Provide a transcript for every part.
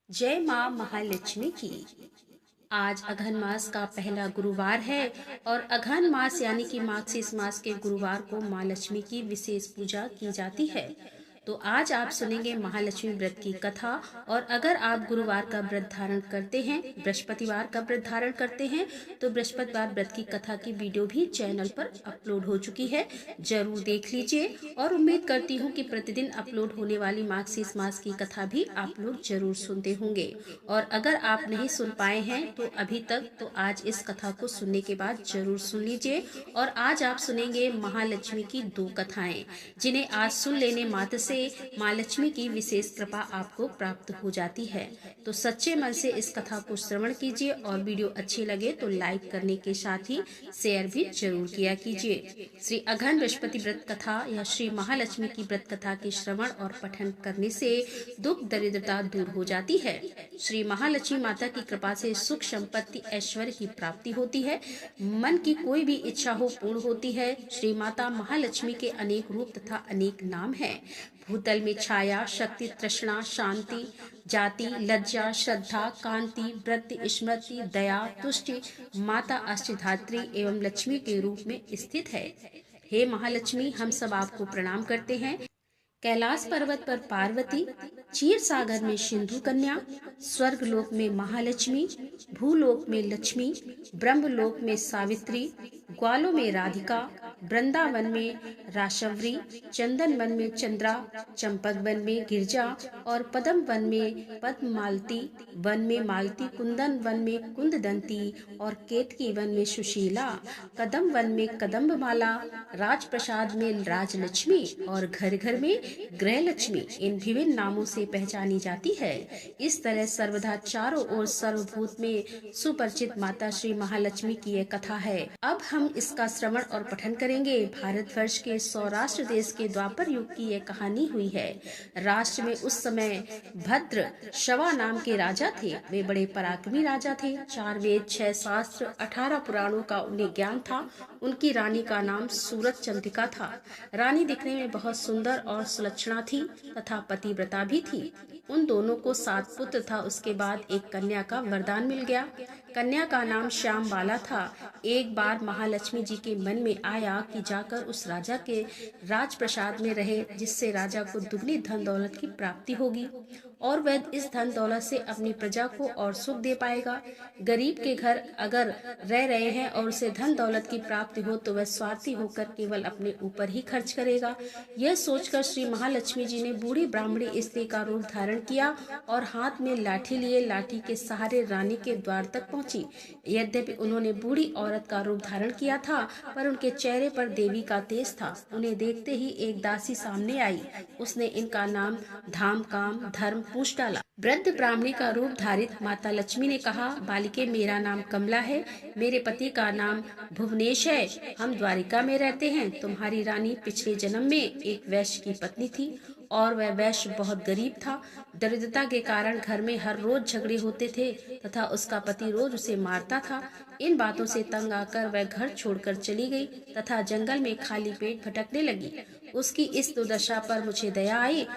जय माँ महालक्ष्मी की। आज अघन मास का पहला गुरुवार है और अघन मास यानी कि मार्गशीर्ष मास के गुरुवार को माँ लक्ष्मी की विशेष पूजा की जाती है। तो आज आप सुनेंगे महालक्ष्मी व्रत की कथा। और अगर आप गुरुवार का व्रत धारण करते हैं, बृहस्पतिवार का व्रत धारण करते हैं, तो बृहस्पतिवार व्रत की कथा की वीडियो भी चैनल पर अपलोड हो चुकी है, जरूर देख लीजिए। और उम्मीद करती हूँ कि प्रतिदिन अपलोड होने वाली मार्गशीर्ष मास की कथा भी आप लोग जरूर सुनते होंगे। और अगर आप नहीं सुन पाए हैं तो अभी तक, तो आज इस कथा को सुनने के बाद जरूर सुन लीजिए। और आज आप सुनेंगे महालक्ष्मी की दो कथाएं, जिन्हें आज सुन लेने मात्र से माँ लक्ष्मी की विशेष कृपा आपको प्राप्त हो जाती है। तो सच्चे मन से इस कथा को श्रवण कीजिए और वीडियो अच्छी लगे तो लाइक करने के साथ ही शेयर भी जरूर किया कीजिए। श्री अघन बृहस्पति व्रत कथा या श्री महालक्ष्मी की व्रत कथा के श्रवण और पठन करने से दुख दरिद्रता दूर हो जाती है। श्री महालक्ष्मी माता की कृपा से सुख संपत्ति ऐश्वर्य की प्राप्ति होती है। मन की कोई भी इच्छा हो पूर्ण होती है। श्री माता महालक्ष्मी के अनेक रूप तथा अनेक नाम हैं। भूतल में छाया, शक्ति, तृष्णा, शांति, जाति, लज्जा, श्रद्धा, कांति, वृत्ति, स्मृति, दया, तुष्टि माता अष्टधात्री एवं लक्ष्मी के रूप में स्थित है। हे महालक्ष्मी, हम सब आपको प्रणाम करते हैं। कैलाश पर्वत पर पार्वती, क्षीर सागर में सिंधु कन्या, स्वर्ग लोक में महालक्ष्मी, भूलोक में लक्ष्मी, ब्रह्मलोक में सावित्री, ग्वालों में राधिका, वृंदावन में राशवरी, चंदन वन में चंद्रा, चंपक वन में गिरजा और पद्म वन में पद्ममालती, वन में मालती, कुंदन वन में कुंददंती और केतकी वन में सुशीला, कदम वन में कदम्बमाला, राजप्रसाद में राजलक्ष्मी और घर घर में गृह लक्ष्मी इन विभिन्न नामों से पहचानी जाती है। इस तरह सर्वदा चारों ओर सर्वभूत में सुपरिचित माता श्री महालक्ष्मी की यह कथा है। अब हम इसका श्रवण और पठन करेंगे। भारतवर्ष के सौराष्ट्र देश के द्वापर युग की यह कहानी हुई है। राष्ट्र में उस समय भद्र शवा नाम के राजा थे। वे बड़े पराक्रमी राजा थे। 4 वेद, 6 शास्त्र, 18 पुराणों का उन्हें ज्ञान था। उनकी रानी का नाम सूरत चंद्रिका था। रानी दिखने में बहुत सुंदर और सुलक्षणा थी तथा पतिव्रता भी थी। उन दोनों को 7 पुत्र था। उसके बाद एक कन्या का वरदान मिल गया। कन्या का नाम श्याम बाला था। एक बार महालक्ष्मी जी के मन में आया कि जाकर उस राजा के राजप्रसाद में रहे, जिससे राजा को दुगनी धन दौलत की प्राप्ति होगी और वह इस धन दौलत से अपनी प्रजा को और सुख दे पाएगा। गरीब के घर अगर रह रहे हैं और उसे धन दौलत की प्राप्ति हो तो वह स्वार्थी होकर केवल अपने ऊपर ही खर्च करेगा। यह सोचकर श्री महालक्ष्मी जी ने बूढ़ी ब्राह्मणी स्त्री का रूप धारण किया और हाथ में लाठी लिए लाठी के सहारे रानी के द्वार तक पहुंची। यद्यपि उन्होंने बूढ़ी औरत का रूप धारण किया था, पर उनके चेहरे पर देवी का तेज था। उन्हें देखते ही एक दासी सामने आई। उसने इनका नाम धाम, काम, धर्म पूछ डाला। वृद्ध ब्राह्मणी का रूप धारित माता लक्ष्मी ने कहा, बालिके, मेरा नाम कमला है। मेरे पति का नाम भुवनेश है। हम द्वारिका में रहते हैं। तुम्हारी रानी पिछले जन्म में एक वैश्य की पत्नी थी और वह वैश्य बहुत गरीब था। दरिद्रता के कारण घर में हर रोज झगड़े होते थे तथा उसका पति रोज उसे मारता था। इन बातों से तंग आकर वह घर छोड़कर चली गई तथा जंगल में खाली पेट भटकने लगी। उसकी इस दुर्दशा पर मुझे दया आई।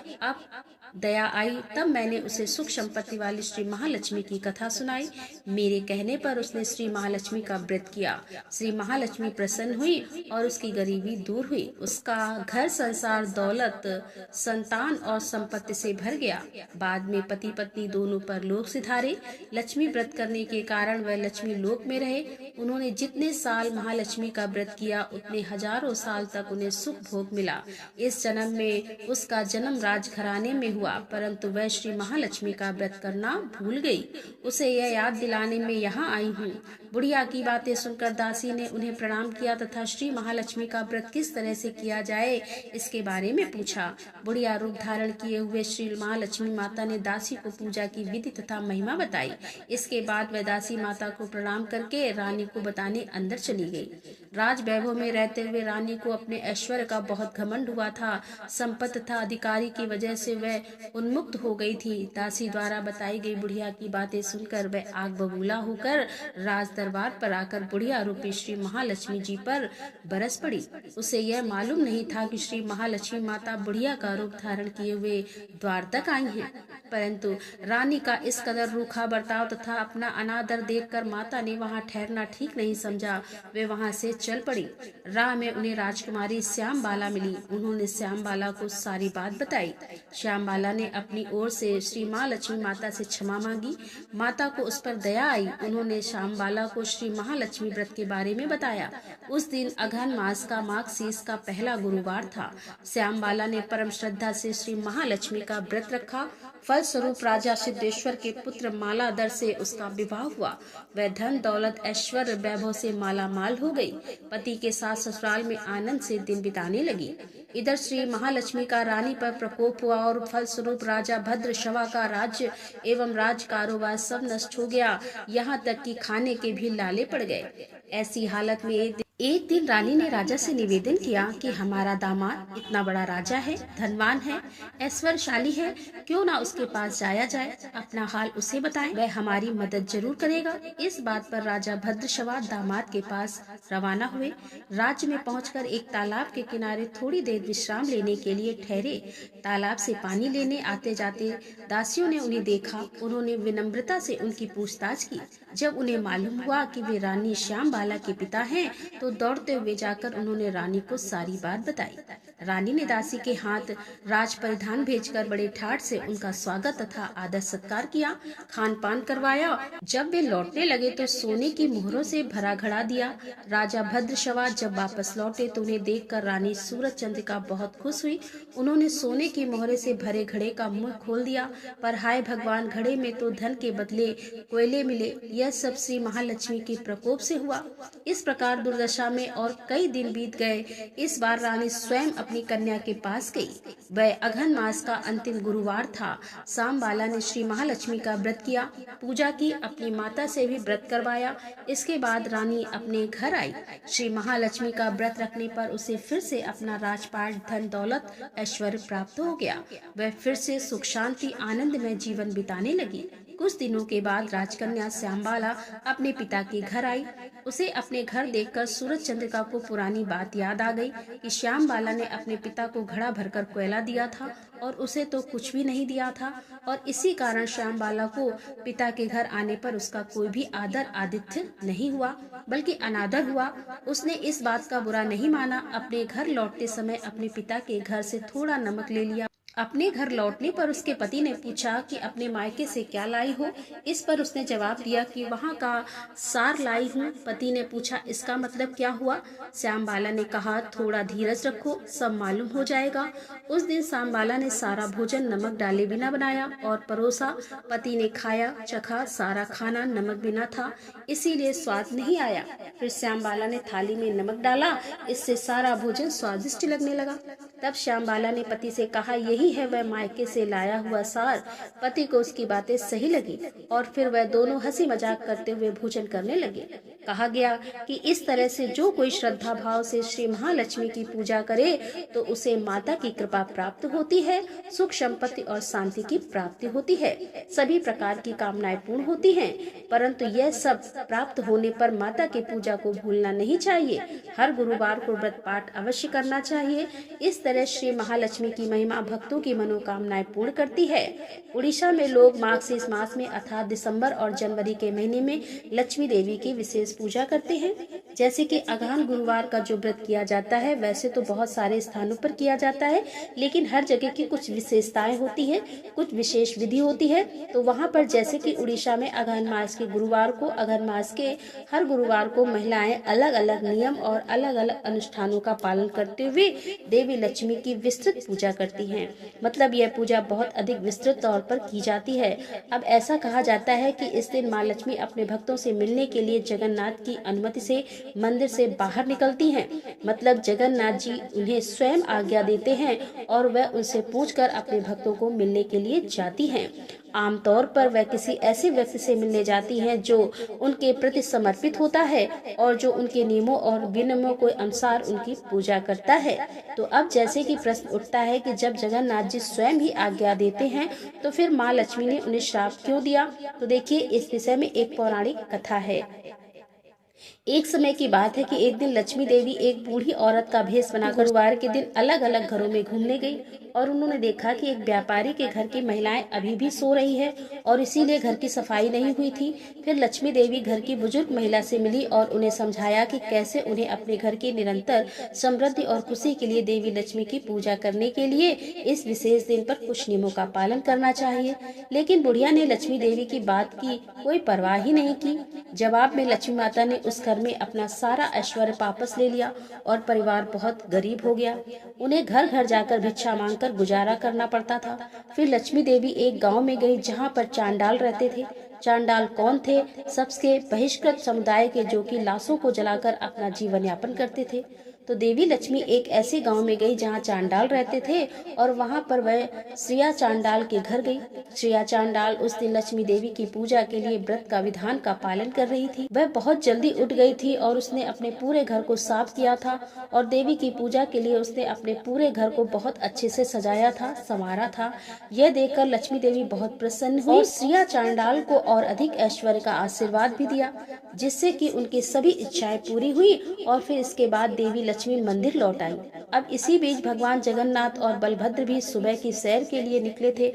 तब मैंने उसे सुख संपत्ति वाली श्री महालक्ष्मी की कथा सुनाई। मेरे कहने पर उसने श्री महालक्ष्मी का व्रत किया। श्री महालक्ष्मी प्रसन्न हुई और उसकी गरीबी दूर हुई। उसका घर संसार दौलत, संतान और संपत्ति से भर गया। बाद में पति पत्नी दोनों पर लोक सिधारे। लक्ष्मी व्रत करने के कारण वह लक्ष्मी लोक में रहे। उन्होंने जितने साल महालक्ष्मी का व्रत किया उतने हजारों साल तक उन्हें सुख भोग मिला। इस जन्म में उसका जन्म राजघराने में हुआ, परंतु वह श्री महालक्ष्मी का व्रत करना भूल गई। उसे यह याद दिलाने में यहाँ आई हूँ। बुढ़िया की बातें सुनकर दासी ने उन्हें प्रणाम किया तथा श्री महालक्ष्मी का व्रत किस तरह से किया जाए इसके बारे में पूछा। बुढ़िया रूप धारण किए हुए श्री महालक्ष्मी माता ने दासी को पूजा की विधि तथा महिमा बताई। इसके बाद वह दासी माता को प्रणाम करके रानी को बताने अंदर चली गई। राज वैभव में रहते हुए रानी को अपने ऐश्वर्य का बहुत घमंड हुआ था। संपत्ति तथा अधिकारी की वजह से वह उन्मुक्त हो गई थी। दासी द्वारा बताई गई बुढ़िया की बातें सुनकर वह आग बबूला होकर राज दरबार पर आकर बुढ़िया रूपी श्री महालक्ष्मी जी पर बरस पड़ी। उसे यह मालूम नहीं था कि श्री महालक्ष्मी माता बुढ़िया का रूप धारण किए हुए द्वार तक आई हैं। परंतु रानी का इस कदर रूखा बर्ताव तथा अपना अनादर देखकर माता ने वहां ठहरना ठीक नहीं समझा। वे वहां से चल पड़ी। राह में उन्हें राजकुमारी श्याम बाला मिली। उन्होंने श्याम बाला को सारी बात बताई। श्याम बाला ने अपनी ओर से श्री महालक्ष्मी माता से क्षमा मांगी। माता को उस पर दया आई। उन्होंने श्याम बाला को श्री महालक्ष्मी व्रत के बारे में बताया। उस दिन अघन मास का माघ शीस का पहला गुरुवार था। श्याम बाला ने परम श्रद्धा से श्री महालक्ष्मी का व्रत रखा। फलस्वरूप राजा सिद्धेश्वर के पुत्र मालाधर से उसका विवाह हुआ। वह धन दौलत ऐश्वर्य वैभव से माला माल हो गई। पति के साथ ससुराल में आनंद से दिन बिताने लगी। इधर श्री महालक्ष्मी का रानी पर प्रकोप हुआ और फलस्वरूप राजा भद्रशवा का राज्य एवं राज कारोबार सब नष्ट हो गया। यहाँ तक कि खाने के भी लाले पड़ गए। ऐसी हालत में एक दिन रानी ने राजा से निवेदन किया कि हमारा दामाद इतना बड़ा राजा है, धनवान है, ऐश्वर्यशाली है, क्यों ना उसके पास जाया जाए, अपना हाल उसे बताएं, वह हमारी मदद जरूर करेगा। इस बात पर राजा भद्रशवा दामाद के पास रवाना हुए। राज्य में पहुंचकर एक तालाब के किनारे थोड़ी देर विश्राम लेने के लिए ठहरे। तालाब से पानी लेने आते जाते दासियों ने उन्हें देखा। उन्होंने विनम्रता से उनकी पूछताछ की। जब उन्हें मालूम हुआ कि वे रानी श्याम बाला के पिता हैं, तो दौड़ते हुए जाकर उन्होंने रानी को सारी बात बताई। रानी ने दासी के हाथ राज परिधान भेजकर बड़े ठाट से उनका स्वागत तथा आदर सत्कार किया, खान पान करवाया। जब वे लौटने लगे तो सोने की मोहरों से भरा घड़ा दिया। राजा भद्रशवा जब वापस लौटे तो उन्हें देखकर रानी सूरज चंद्रिका बहुत खुश हुई। उन्होंने सोने की मोहरे से भरे घड़े का मुंह खोल दिया, पर हाय भगवान, घड़े में तो धन के बदले कोयले मिले। यह सब श्री महालक्ष्मी के प्रकोप से हुआ। इस प्रकार दुर्दशा में और कई दिन बीत गए। इस बार रानी स्वयं अपनी कन्या के पास गई। वह अघन मास का अंतिम गुरुवार था। श्याम बाला ने श्री महालक्ष्मी का व्रत किया, पूजा की, अपनी माता से भी व्रत करवाया। इसके बाद रानी अपने घर आई। श्री महालक्ष्मी का व्रत रखने पर उसे फिर से अपना राजपाट, धन दौलत, ऐश्वर्य प्राप्त हो गया। वह फिर से सुख शांति आनंद में जीवन बिताने लगी। कुछ दिनों के बाद राजकन्या श्याम बाला अपने पिता के घर आई। उसे अपने घर देखकर सूरज चंद्रिका को पुरानी बात याद आ गई कि श्याम बाला ने अपने पिता को घड़ा भरकर कोयला दिया था और उसे तो कुछ भी नहीं दिया था, और इसी कारण श्याम बाला को पिता के घर आने पर उसका कोई भी आदर आतिथ्य नहीं हुआ, बल्कि अनादर हुआ। उसने इस बात का बुरा नहीं माना। अपने घर लौटते समय अपने पिता के घर से थोड़ा नमक ले लिया। अपने घर लौटने पर उसके पति ने पूछा कि अपने मायके से क्या लाई हो। इस पर उसने जवाब दिया कि वहाँ का सार लाई हूँ। पति ने पूछा, इसका मतलब क्या हुआ? श्याम बाला ने कहा, थोड़ा धीरज रखो, सब मालूम हो जाएगा। उस दिन श्याम बाला ने सारा भोजन नमक डाले बिना बनाया और परोसा। पति ने खाया, चखा, सारा खाना नमक बिना था, इसीलिए स्वाद नहीं आया। फिर श्याम बाला ने थाली में नमक डाला, इससे सारा भोजन स्वादिष्ट लगने लगा। तब श्याम बाला ने पति से कहा, यही है वह मायके से लाया हुआ सार। पति को उसकी बातें सही लगी और फिर वह दोनों हंसी मजाक करते हुए भोजन करने लगे। कहा गया कि इस तरह से जो कोई श्रद्धा भाव से श्री महालक्ष्मी की पूजा करे तो उसे माता की कृपा प्राप्त होती है, सुख संपत्ति और शांति की प्राप्ति होती है, सभी प्रकार की कामनाएं पूर्ण होती हैं। परंतु यह सब प्राप्त होने पर माता की पूजा को भूलना नहीं चाहिए। हर गुरुवार को व्रत पाठ अवश्य करना चाहिए। इस तरह श्री महालक्ष्मी की महिमा भक्तों की मनोकामनाएं पूर्ण करती है। उड़ीसा में लोग मार्गशीर्ष मास में अर्थात दिसंबर और जनवरी के महीने में लक्ष्मी देवी की विशेष पूजा करते हैं। जैसे कि अगहन गुरुवार का जो व्रत किया जाता है, वैसे तो बहुत सारे स्थानों पर किया जाता है, लेकिन हर जगह की कुछ विशेषताएं होती है, कुछ विशेष विधि होती है। तो वहाँ पर जैसे कि उड़ीसा में अगहन मास के गुरुवार को, अगहन मास के हर गुरुवार को महिलाएं अलग अलग नियम और अलग अलग अनुष्ठानों का पालन करते हुए देवी लक्ष्मी की विस्तृत पूजा करती हैं। मतलब यह पूजा बहुत अधिक विस्तृत तौर पर की जाती है। अब ऐसा कहा जाता है कि इस दिन माँ लक्ष्मी अपने भक्तों से मिलने के लिए जगन्नाथ की अनुमति से मंदिर से बाहर निकलती हैं। मतलब जगन्नाथ जी उन्हें स्वयं आज्ञा देते हैं और वह उनसे पूछकर अपने भक्तों को मिलने के लिए जाती हैं। आमतौर पर वह किसी ऐसे व्यक्ति से मिलने जाती हैं जो उनके प्रति समर्पित होता है और जो उनके नियमों और विनियमों के अनुसार उनकी पूजा करता है। तो अब जैसे कि प्रश्न उठता है कि जब जगन्नाथ जी स्वयं ही आज्ञा देते हैं तो फिर माँ लक्ष्मी ने उन्हें श्राप क्यों दिया? तो देखिए, इस विषय में एक पौराणिक कथा है। एक समय की बात है कि एक दिन लक्ष्मी देवी एक बूढ़ी औरत का भेष बनाकर गुरुवार के दिन अलग अलग घरों में घूमने गई। और उन्होंने देखा कि एक व्यापारी के घर की महिलाएं अभी भी सो रही है और इसीलिए घर की सफाई नहीं हुई थी। फिर लक्ष्मी देवी घर की बुजुर्ग महिला से मिली और उन्हें समझाया कि कैसे उन्हें अपने घर की निरंतर समृद्धि और खुशी के लिए देवी लक्ष्मी की पूजा करने के लिए इस विशेष दिन पर कुछ नियमों का पालन करना चाहिए। लेकिन बुढ़िया ने लक्ष्मी देवी की बात की कोई परवाह ही नहीं की। जवाब में लक्ष्मी माता ने उस घर में अपना सारा ऐश्वर्य वापस ले लिया और परिवार बहुत गरीब हो गया। उन्हें घर घर जाकर भिक्षा मांगकर गुजारा करना पड़ता था। फिर लक्ष्मी देवी एक गांव में गई जहां पर चांडाल रहते थे। चांडाल कौन थे? सबसे बहिष्कृत समुदाय के, जो कि लाशों को जलाकर अपना जीवन यापन करते थे। तो देवी लक्ष्मी एक ऐसे गांव में गई जहां चांडाल रहते थे और वहां पर वह श्रेया चांडाल के घर गई। श्रेया चांडाल उस दिन लक्ष्मी देवी की पूजा के लिए व्रत का विधान का पालन कर रही थी। वह बहुत जल्दी उठ गई थी और उसने अपने पूरे घर को साफ किया था और देवी की पूजा के लिए उसने अपने पूरे घर को बहुत अच्छे से सजाया था, संवारा था। यह देखकर लक्ष्मी देवी बहुत प्रसन्न हुई और श्रेया चांडाल को और अधिक ऐश्वर्य का आशीर्वाद भी दिया, जिससे कि उनकी सभी इच्छाएं पूरी हुई। और फिर इसके बाद देवी लक्ष्मी मंदिर लौट आई। अब इसी बीच भगवान जगन्नाथ और बलभद्र भी सुबह की सैर के लिए निकले थे।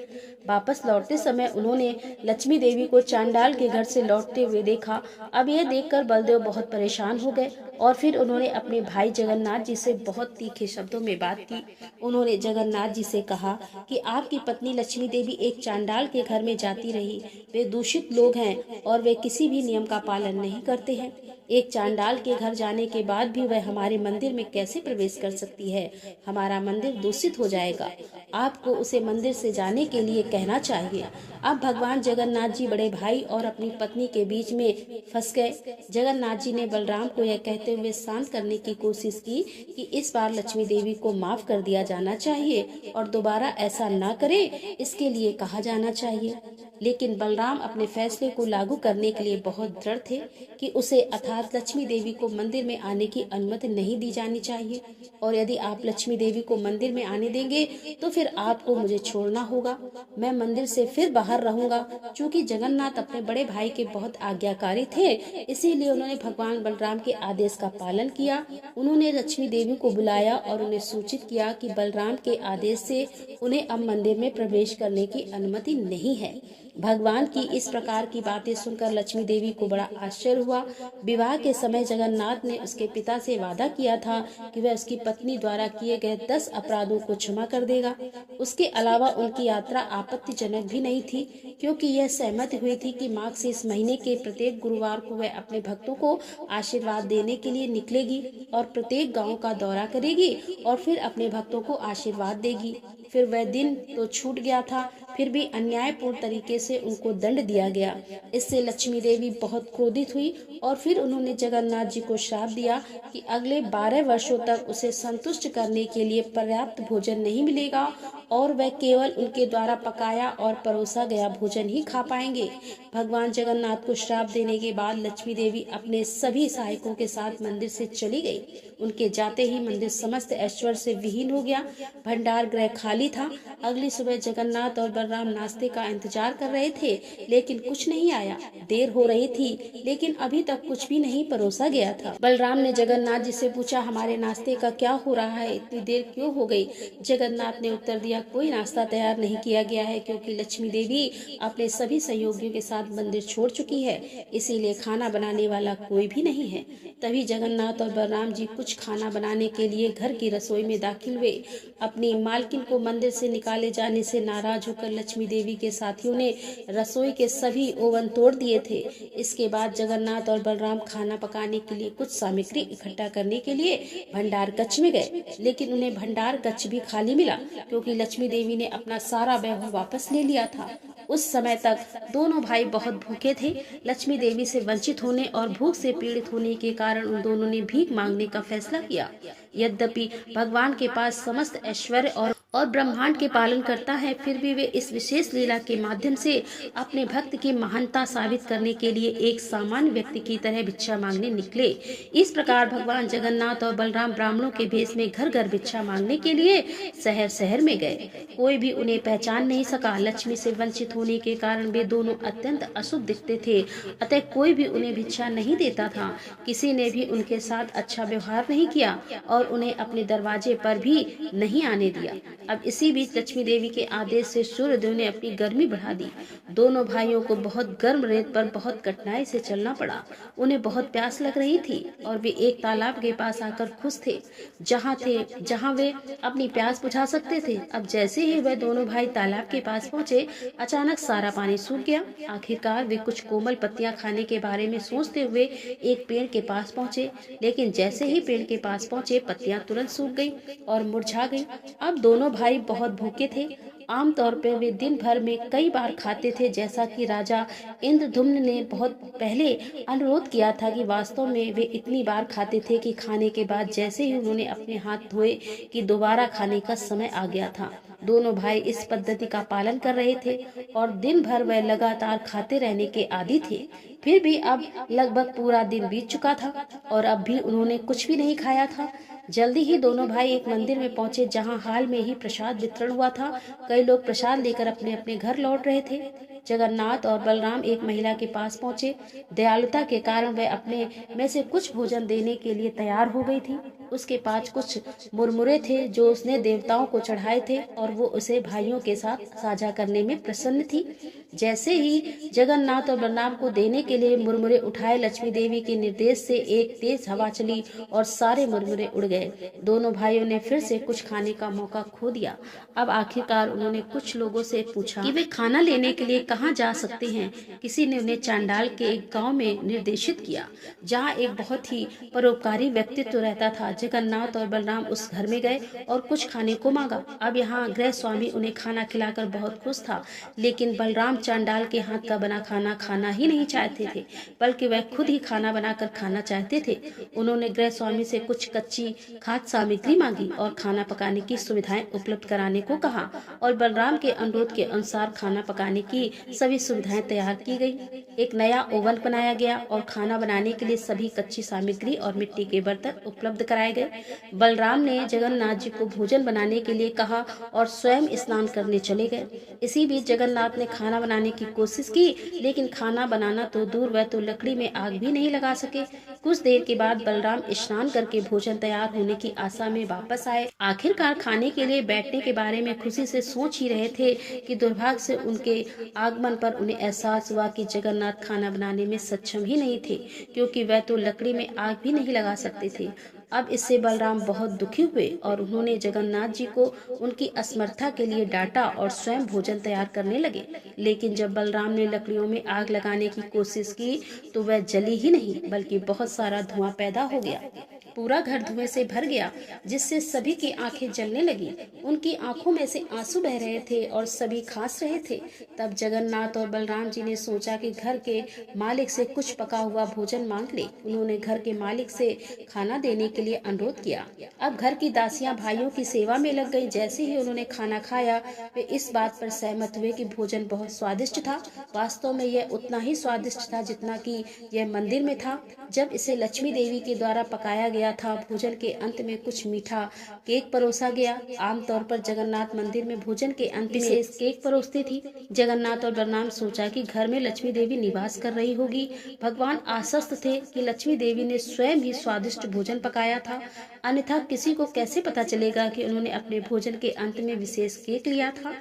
वापस लौटते समय उन्होंने लक्ष्मी देवी को चांडाल के घर से लौटते हुए देखा। अब यह देखकर बलदेव बहुत परेशान हो गए और फिर उन्होंने अपने भाई जगन्नाथ जी से बहुत तीखे शब्दों में बात की। उन्होंने जगन्नाथ जी से कहा कि आपकी पत्नी लक्ष्मी देवी एक चांडाल के घर में जाती रही। वे दूषित लोग हैं और वे किसी भी नियम का पालन नहीं करते हैं। एक चांडाल के घर जाने के बाद भी वह हमारे मंदिर में कैसे प्रवेश कर सकती है? हमारा मंदिर दूषित हो जाएगा। आपको उसे मंदिर से जाने के लिए कहना चाहिए। अब भगवान जगन्नाथ जी बड़े भाई और अपनी पत्नी के बीच में फंस गए। जगन्नाथ जी ने बलराम को यह कहते हुए शांत करने की कोशिश की कि इस बार लक्ष्मी देवी को माफ कर दिया जाना चाहिए और दोबारा ऐसा न करे, इसके लिए कहा जाना चाहिए। लेकिन बलराम अपने फैसले को लागू करने के लिए बहुत दृढ़ थे कि उसे अर्थात लक्ष्मी देवी को मंदिर में आने की अनुमति नहीं दी जानी चाहिए और यदि आप लक्ष्मी देवी को मंदिर में आने देंगे तो फिर आपको मुझे छोड़ना होगा। मैं मंदिर से फिर बाहर रहूंगा। चूंकि जगन्नाथ अपने बड़े भाई के बहुत आज्ञाकारी थे, इसीलिए उन्होंने भगवान बलराम के आदेश का पालन किया। उन्होंने लक्ष्मी देवी को बुलाया और उन्हें सूचित किया कि बलराम के आदेश से उन्हें अब मंदिर में प्रवेश करने की अनुमति नहीं है। भगवान की इस प्रकार की बातें सुनकर लक्ष्मी देवी को बड़ा आश्चर्य हुआ। विवाह के समय जगन्नाथ ने उसके पिता से वादा किया था कि वह उसकी पत्नी द्वारा किए गए 10 अपराधों को क्षमा कर देगा। उसके अलावा उनकी यात्रा आपत्तिजनक भी नहीं थी, क्योंकि यह सहमत हुई थी कि माघ से इस महीने के प्रत्येक गुरुवार को वह अपने भक्तों को आशीर्वाद देने के लिए निकलेगी और प्रत्येक गांव का दौरा करेगी और फिर अपने भक्तों को आशीर्वाद देगी। फिर वह दिन तो छूट गया था, फिर भी अन्यायपूर्ण तरीके से उनको दंड दिया गया। इससे लक्ष्मी देवी बहुत क्रोधित हुई और फिर उन्होंने जगन्नाथ जी को श्राप दिया कि अगले 12 वर्षों तक उसे संतुष्ट करने के लिए पर्याप्त भोजन नहीं मिलेगा और वह केवल उनके द्वारा पकाया और परोसा गया भोजन ही खा पाएंगे। भगवान जगन्नाथ को श्राप देने के बाद लक्ष्मी देवी अपने सभी सहायकों के साथ मंदिर से चली गई। उनके जाते ही मंदिर समस्त ऐश्वर्य से विहीन हो गया। भंडार गृह खाली था। अगली सुबह जगन्नाथ और बलराम नाश्ते का इंतजार कर रहे थे, लेकिन कुछ नहीं आया। देर हो रही थी, लेकिन अभी तक कुछ भी नहीं परोसा गया था। बलराम ने जगन्नाथ जी से पूछा, हमारे नाश्ते का क्या हो रहा है? इतनी देर क्यों हो गई? जगन्नाथ ने उत्तर दिया, कोई नाश्ता तैयार नहीं किया गया है, क्योंकि लक्ष्मी देवी अपने सभी सहयोगियों के साथ मंदिर छोड़ चुकी है, इसीलिए खाना बनाने वाला कोई भी नहीं है। तभी जगन्नाथ और बलराम जी कुछ खाना बनाने के लिए घर की रसोई में दाखिल हुए। अपनी मालकिन को मंदिर से निकाले जाने से नाराज होकर लक्ष्मी देवी के साथियों ने रसोई के सभी ओवन तोड़ दिए थे। इसके बाद जगन्नाथ और बलराम खाना पकाने के लिए कुछ सामग्री इकट्ठा करने के लिए भंडार कक्ष में गए, लेकिन उन्हें भंडार कक्ष भी खाली मिला, क्योंकि लक्ष्मी देवी ने अपना सारा वैभव वापस ले लिया था। उस समय तक दोनों भाई बहुत भूखे थे। लक्ष्मी देवी से वंचित होने और भूख से पीड़ित होने के कारण उन दोनों ने भीख मांगने का फैसला किया। यद्यपि भगवान के पास समस्त ऐश्वर्य और ब्रह्मांड के पालन करता है, फिर भी वे इस विशेष लीला के माध्यम से अपने भक्त की महानता साबित करने के लिए एक सामान्य व्यक्ति की तरह भिक्षा मांगने निकले। इस प्रकार भगवान जगन्नाथ और बलराम ब्राह्मणों के भेष में घर घर भिक्षा मांगने के लिए शहर शहर में गए। कोई भी उन्हें पहचान नहीं सका। लक्ष्मी से वंचित होने के कारण वे दोनों अत्यंत अशुभ दिखते थे, अतः कोई भी उन्हें भिक्षा नहीं देता था। किसी ने भी उनके साथ अच्छा व्यवहार नहीं किया और उन्हें अपने दरवाजे पर भी नहीं आने दिया। अब इसी बीच लक्ष्मी देवी के आदेश से सूर्यदेव ने अपनी गर्मी बढ़ा दी। दोनों भाइयों को बहुत गर्म रेत पर बहुत कठिनाई से चलना पड़ा। उन्हें बहुत प्यास लग रही थी और वे एक तालाब के पास आकर खुश थे, जहाँ वे अपनी प्यास बुझा सकते थे। अब जैसे ही वह दोनों भाई तालाब के पास पहुंचे, अचानक सारा पानी सूख गया। आखिरकार वे कुछ कोमल पत्तियां खाने के बारे में सोचते हुए एक पेड़ के पास पहुंचे, लेकिन जैसे ही पेड़ के पास पहुंचे, पत्तियां तुरंत सूख गईं और मुरझा गईं। अब दोनों भाई बहुत भूखे थे। आमतौर पर वे दिन भर में कई बार खाते थे, जैसा कि राजा इंद्रदुम्न ने बहुत पहले अनुरोध किया था कि वास्तव में वे इतनी बार खाते थे कि खाने के बाद जैसे ही उन्होंने अपने हाथ धोए कि दोबारा खाने का समय आ गया था। दोनों भाई इस पद्धति का पालन कर रहे थे और दिन भर वह लगातार खाते रहने के आदी थे। फिर भी अब लगभग पूरा दिन बीत चुका था और अब भी उन्होंने कुछ भी नहीं खाया था। जल्दी ही दोनों भाई एक मंदिर में पहुंचे, जहां हाल में ही प्रसाद वितरण हुआ था। कई लोग प्रसाद लेकर अपने अपने घर लौट रहे थे। जगन्नाथ और बलराम एक महिला के पास पहुंचे। दयालुता के कारण वह अपने में से कुछ भोजन देने के लिए तैयार हो गई थी। उसके पास कुछ मुरमुरे थे जो उसने देवताओं को चढ़ाए थे और वो उसे भाइयों के साथ साझा करने में प्रसन्न थी। जैसे ही जगन्नाथ और बलराम को देने के लिए मुरमुरे उठाए, लक्ष्मी देवी के निर्देश से एक तेज हवा चली और सारे मुरमुरे उड़ गए। दोनों भाइयों ने फिर से कुछ खाने का मौका खो दिया। अब आखिरकार उन्होंने कुछ लोगों से पूछा कि वे खाना लेने के लिए कहाँ जा सकते हैं। किसी ने उन्हें चांडाल के एक गांव में निर्देशित किया, जहां एक बहुत ही परोपकारी व्यक्तित्व रहता था। जगन्नाथ और बलराम उस घर में गए और कुछ खाने को मांगा। अब यहाँ गृह स्वामी उन्हें खाना खिलाकर बहुत खुश था, लेकिन बलराम चांडाल के हाथ का बना खाना खाना ही नहीं चाहते थे, बल्कि वह खुद ही खाना बनाकर खाना चाहते थे। उन्होंने गृह स्वामी से कुछ कच्ची खाद्य सामग्री मांगी और खाना पकाने की सुविधाएं उपलब्ध कराने को कहा, और बलराम के अनुरोध के अनुसार खाना पकाने की सभी सुविधाएं तैयार की गई। एक नया ओवन बनाया गया और खाना बनाने के लिए सभी कच्ची सामग्री और मिट्टी के बर्तन उपलब्ध कराए गए। बलराम ने जगन्नाथ जी को भोजन बनाने के लिए कहा और स्वयं स्नान करने चले गए। इसी बीच जगन्नाथ ने खाना बनाने की कोशिश की, लेकिन खाना बनाना तो दूर, वह तो लकड़ी में आग भी नहीं लगा सके। कुछ देर के बाद बलराम स्नान करके भोजन तैयार होने की आशा में वापस आए। आखिरकार खाने के लिए बैठने के बारे में खुशी से सोच ही रहे थे कि दुर्भाग्य से उनके आगमन पर उन्हें एहसास हुआ कि जगन्नाथ खाना बनाने में सक्षम ही नहीं थे, क्योंकि वह तो लकड़ी में आग भी नहीं लगा सकते थे। अब इससे बलराम बहुत दुखी हुए और उन्होंने जगन्नाथ जी को उनकी असमर्थता के लिए डांटा और स्वयं भोजन तैयार करने लगे। लेकिन जब बलराम ने लकड़ियों में आग लगाने की कोशिश की तो वह जली ही नहीं, बल्कि बहुत सारा धुआं पैदा हो गया। पूरा घर धुएं से भर गया, जिससे सभी की आंखें जलने लगी। उनकी आंखों में से आंसू बह रहे थे और सभी खांस रहे थे। तब जगन्नाथ और बलराम जी ने सोचा कि घर के मालिक से कुछ पका हुआ भोजन मांग ले। उन्होंने घर के मालिक से खाना देने के लिए अनुरोध किया। अब घर की दासियां भाइयों की सेवा में लग गईं। जैसे ही उन्होंने खाना खाया, वे इस बात पर सहमत हुए कि भोजन बहुत स्वादिष्ट था। वास्तव में यह उतना ही स्वादिष्ट था जितना कि यह मंदिर में था। जब इसे लक्ष्मी देवी के द्वारा पकाया गया था, भोजन के अंत में कुछ मीठा केक परोसा गया। आमतौर पर जगन्नाथ मंदिर में भोजन के अंत में इस केक परोसती थी। जगन्नाथ और बलराम सोचा कि घर में लक्ष्मी देवी निवास कर रही होगी। भगवान आश्वस्त थे कि लक्ष्मी देवी ने स्वयं ही स्वादिष्ट भोजन पकाया था, अन्यथा किसी को कैसे पता चलेगा कि उन्होंने अपने भोजन के अंत में विशेष केक लिया था।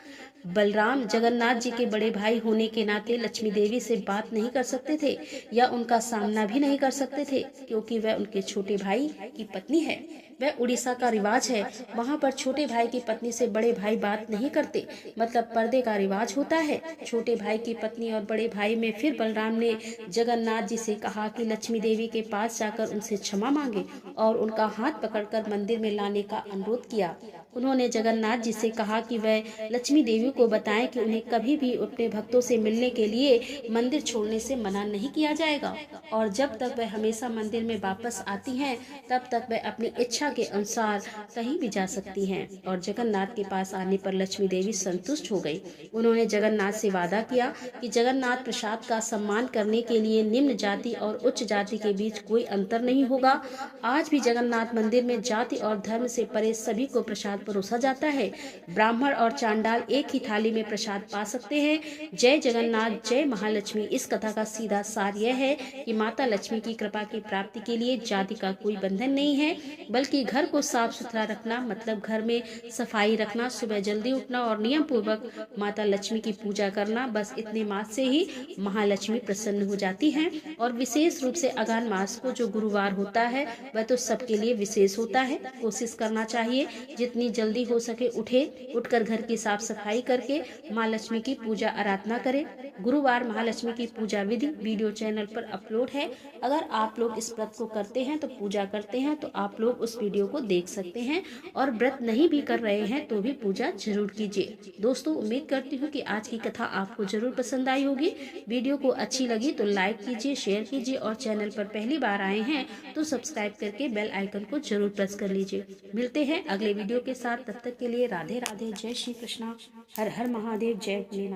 बलराम जगन्नाथ जी के बड़े भाई होने के नाते लक्ष्मी देवी से बात नहीं कर सकते थे या उनका सामना भी नहीं कर सकते थे, क्योंकि वह उनके छोटे भाई की पत्नी है। वह उड़ीसा का रिवाज है, वहाँ पर छोटे भाई की पत्नी से बड़े भाई बात नहीं करते, मतलब पर्दे का रिवाज होता है। छोटे भाई की पत्नी और बड़े भाई में फिर बलराम ने जगन्नाथ जी से कहा कि लक्ष्मी देवी के पास जाकर उनसे क्षमा मांगे और उनका हाथ पकड़कर मंदिर में लाने का अनुरोध किया। उन्होंने जगन्नाथ जी से कहा कि वह लक्ष्मी देवी को बताएं कि उन्हें कभी भी अपने भक्तों से मिलने के लिए मंदिर छोड़ने से मना नहीं किया जाएगा, और जब तक वह हमेशा मंदिर में वापस आती हैं, तब तक वह अपनी इच्छा के अनुसार कहीं भी जा सकती हैं। और जगन्नाथ के पास आने पर लक्ष्मी देवी संतुष्ट हो गई। उन्होंने जगन्नाथ से वादा किया कि जगन्नाथ प्रसाद का सम्मान करने के लिए निम्न जाति और उच्च जाति के बीच कोई अंतर नहीं होगा। आज भी जगन्नाथ मंदिर में जाति और धर्म से परे सभी को प्रसाद परोसा जाता है। ब्राह्मण और चांडाल एक ही थाली में प्रसाद पा सकते हैं। जय जगन्नाथ, जय महालक्ष्मी। इस कथा का सीधा सार यह है कि माता लक्ष्मी की कृपा की प्राप्ति के लिए जाति का कोई बंधन नहीं है, बल्कि बल्कि घर को साफ सुथरा रखना मतलब घर में सफाई रखना, सुबह जल्दी उठना और नियम पूर्वक माता लक्ष्मी की पूजा करना, बस इतने मास से ही महालक्ष्मी प्रसन्न हो जाती हैं। और विशेष रूप से अगहन मास को जो गुरुवार होता है वह तो सबके लिए विशेष होता है। कोशिश करना चाहिए जितनी जल्दी हो सके उठकर घर की साफ सफाई करके माँ लक्ष्मी की पूजा आराधना करें। गुरुवार महालक्ष्मी की पूजा विधि वीडियो चैनल पर अपलोड है। अगर आप लोग इस व्रत को करते हैं तो पूजा करते हैं तो आप लोग उस वीडियो को देख सकते हैं, और व्रत नहीं भी कर रहे हैं तो भी पूजा जरूर कीजिए। दोस्तों, उम्मीद करती हूँ कि आज की कथा आपको जरूर पसंद आई होगी। वीडियो को अच्छी लगी तो लाइक कीजिए, शेयर कीजिए और चैनल पर पहली बार आए हैं तो सब्सक्राइब करके बेल आइकन को जरूर प्रेस कर लीजिए। मिलते हैं अगले वीडियो के साथ, तब तक के लिए राधे राधे, जय श्री कृष्णा, हर हर महादेव, जय भोलेनाथ।